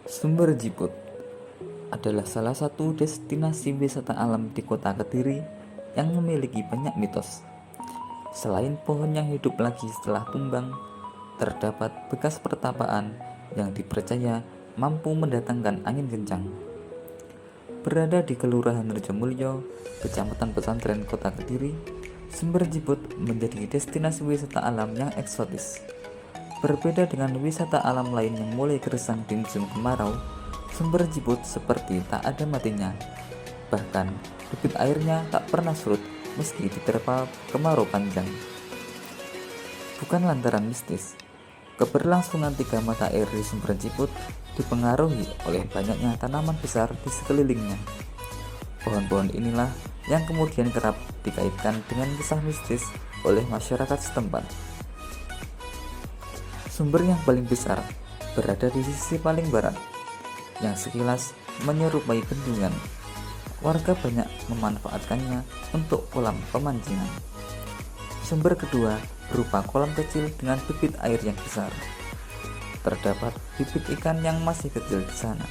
Sumber Jiput adalah salah satu destinasi wisata alam di kota Kediri yang memiliki banyak mitos. Selain pohon yang hidup lagi setelah tumbang, terdapat bekas pertapaan yang dipercaya mampu mendatangkan angin kencang. Berada di Kelurahan Rejomulyo, Kecamatan Pesantren, Kota Kediri, Sumber Jiput menjadi destinasi wisata alam yang eksotis. Berbeda dengan wisata alam lain yang mulai gersang di musim kemarau, Sumber Jiput seperti tak ada matinya. Bahkan, debit airnya tak pernah surut meski diterpa kemarau panjang. Bukan lantaran mistis, keberlangsungan tiga mata air di Sumber Jiput dipengaruhi oleh banyaknya tanaman besar di sekelilingnya. Pohon-pohon inilah yang kemudian kerap dikaitkan dengan kisah mistis oleh masyarakat setempat. Sumber yang paling besar berada di sisi paling barat, yang sekilas menyerupai bendungan. Warga banyak memanfaatkannya untuk kolam pemancingan. Sumber kedua berupa kolam kecil dengan bibit air yang besar. Terdapat bibit ikan yang masih kecil di sana.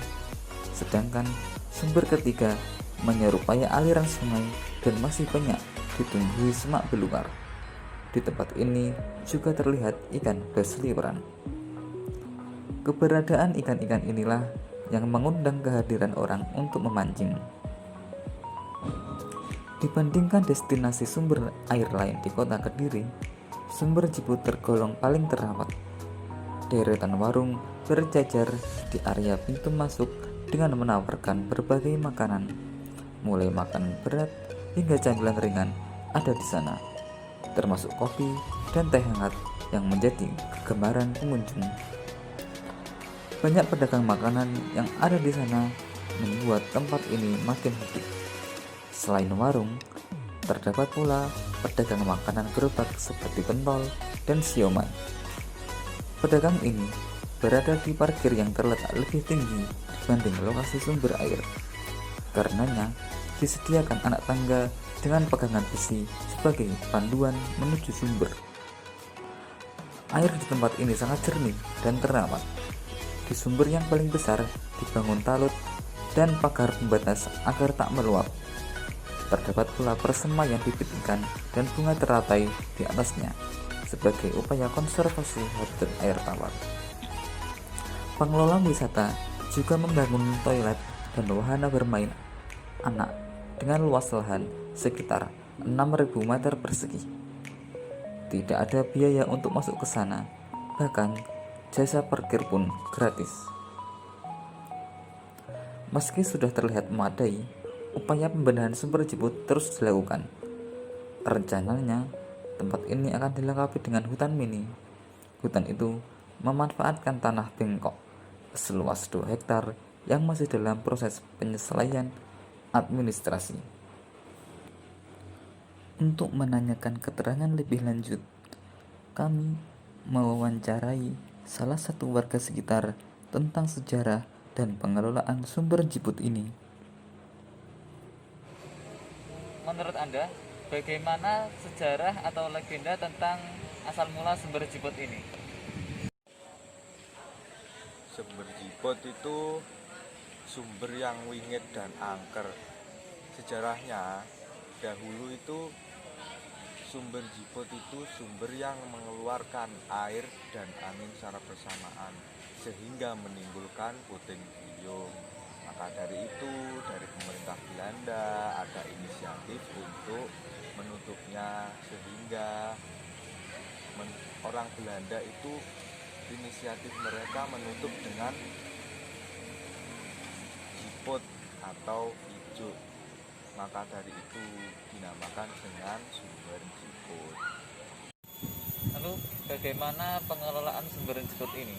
Sedangkan sumber ketiga menyerupai aliran sungai dan masih banyak ditumbuhi semak belukar. Di tempat ini juga terlihat ikan berseliweran. Keberadaan ikan-ikan inilah yang mengundang kehadiran orang untuk memancing. Dibandingkan destinasi sumber air lain di kota Kediri, Sumber Jiput tergolong paling terawat. Deretan warung berjajar di area pintu masuk dengan menawarkan berbagai makanan, mulai makanan berat hingga camilan ringan ada di sana, termasuk kopi dan teh hangat yang menjadi kegemaran pengunjung. Banyak pedagang makanan yang ada di sana membuat tempat ini makin hidup. Selain warung, terdapat pula pedagang makanan gerobak seperti pentol dan siomay. Pedagang ini berada di parkir yang terletak lebih tinggi dibanding lokasi sumber air. Karenanya, disediakan anak tangga dengan pegangan besi sebagai panduan menuju sumber. Air di tempat ini sangat jernih dan terawat. Di sumber yang paling besar dibangun talut dan pagar pembatas agar tak meluap. Terdapat pula persemaian bibit ikan dan bunga teratai di atasnya sebagai upaya konservasi habitat air tawar. Pengelola wisata juga membangun toilet dan wahana bermain anak dengan luas lahan sekitar 6.000 meter persegi. Tidak ada biaya untuk masuk ke sana, bahkan jasa parkir pun gratis. Meski sudah terlihat memadai, upaya pembenahan Sumber Jiput terus dilakukan. Rencananya, tempat ini akan dilengkapi dengan hutan mini. Hutan itu memanfaatkan tanah bengkok seluas 2 hektar yang masih dalam proses penyesuaian administrasi. Untuk menanyakan keterangan lebih lanjut, kami mewawancarai salah satu warga sekitar tentang sejarah dan pengelolaan Sumber Jiput ini. Menurut Anda, bagaimana sejarah atau legenda tentang asal mula Sumber Jiput ini? Sumber Jiput itu sumber yang wingit dan angker. Sejarahnya, dahulu itu Sumber Jiput itu sumber yang mengeluarkan air dan angin secara bersamaan sehingga menimbulkan puting beliung. Maka dari itu, dari pemerintah Belanda ada inisiatif untuk menutupnya sehingga orang Belanda itu inisiatif mereka menutup dengan jiput atau ijuk. Maka dari itu dinamakan dengan Sumber Jiput. Lalu, bagaimana pengelolaan Sumber Jiput ini?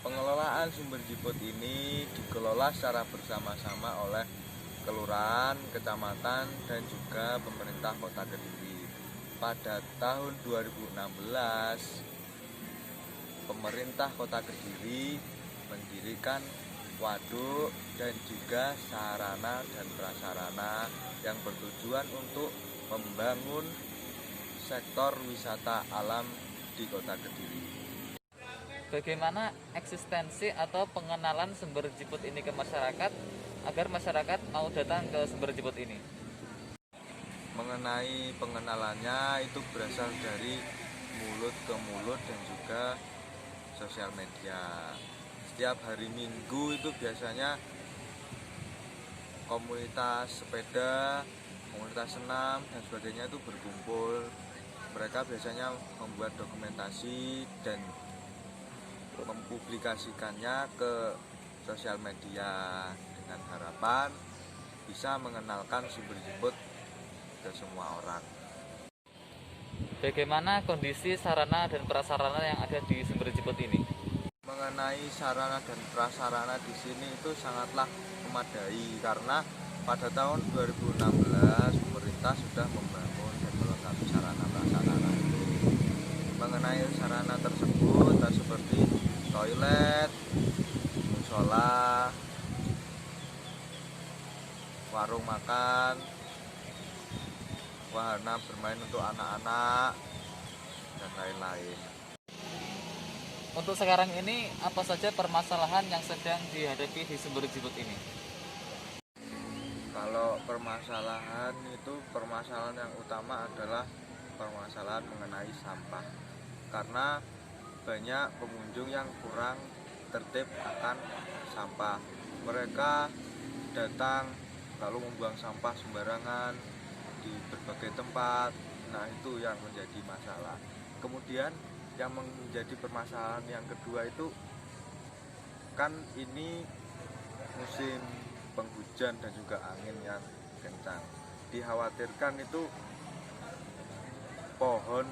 Pengelolaan Sumber Jiput ini dikelola secara bersama-sama oleh kelurahan, kecamatan, dan juga pemerintah Kota Kediri. Pada tahun 2016, pemerintah Kota Kediri mendirikan waduk dan juga sarana dan prasarana yang bertujuan untuk membangun sektor wisata alam di Kota Kediri. bagaimana eksistensi atau pengenalan sumber jiput ini ke masyarakat agar masyarakat mau datang ke sumber jiput ini? Mengenai pengenalannya itu berasal dari mulut ke mulut dan juga sosial media. Setiap hari Minggu itu biasanya komunitas sepeda, komunitas senam dan sebagainya itu berkumpul. Mereka biasanya membuat dokumentasi dan mempublikasikannya ke sosial media dengan harapan bisa mengenalkan sumber jiput ke semua orang. Bagaimana kondisi sarana dan prasarana yang ada di sumber jiput ini? Mengenai sarana dan prasarana di sini itu sangatlah memadai karena pada tahun 2016 pemerintah sudah membangun dan melengkapi sarana prasarana itu. Mengenai sarana tersebut seperti toilet, musola, warung makan, wahana bermain untuk anak-anak dan lain-lain. Untuk sekarang ini, apa saja permasalahan yang sedang dihadapi di sumber jiput ini? Kalau permasalahan yang utama adalah permasalahan mengenai sampah. Karena banyak pengunjung yang kurang tertib akan sampah. Mereka datang lalu membuang sampah sembarangan di berbagai tempat. Nah, itu yang menjadi masalah. Kemudian yang menjadi permasalahan yang kedua itu kan ini musim penghujan dan juga angin yang kencang. Dikhawatirkan itu pohon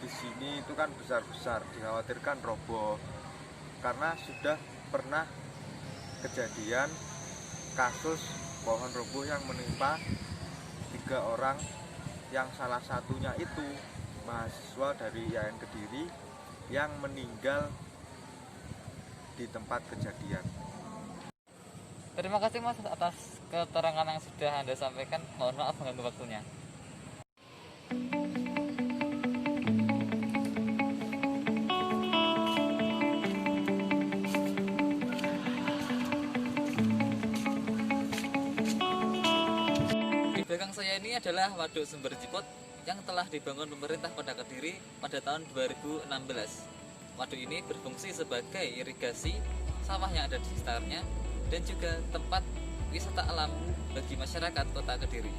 di sini itu kan besar-besar, dikhawatirkan roboh karena sudah pernah kejadian kasus pohon roboh yang menimpa 3 orang yang salah satunya itu mahasiswa dari IAIN Kediri yang meninggal di tempat kejadian. Terima kasih Mas atas keterangan yang sudah Anda sampaikan. Mohon maaf mengganggu waktunya. Di belakang saya ini adalah waduk sumber jiput yang telah dibangun pemerintah Kota Kediri pada tahun 2016. Waduk ini berfungsi sebagai irigasi sawah yang ada di sekitarnya dan juga tempat wisata alam bagi masyarakat Kota Kediri.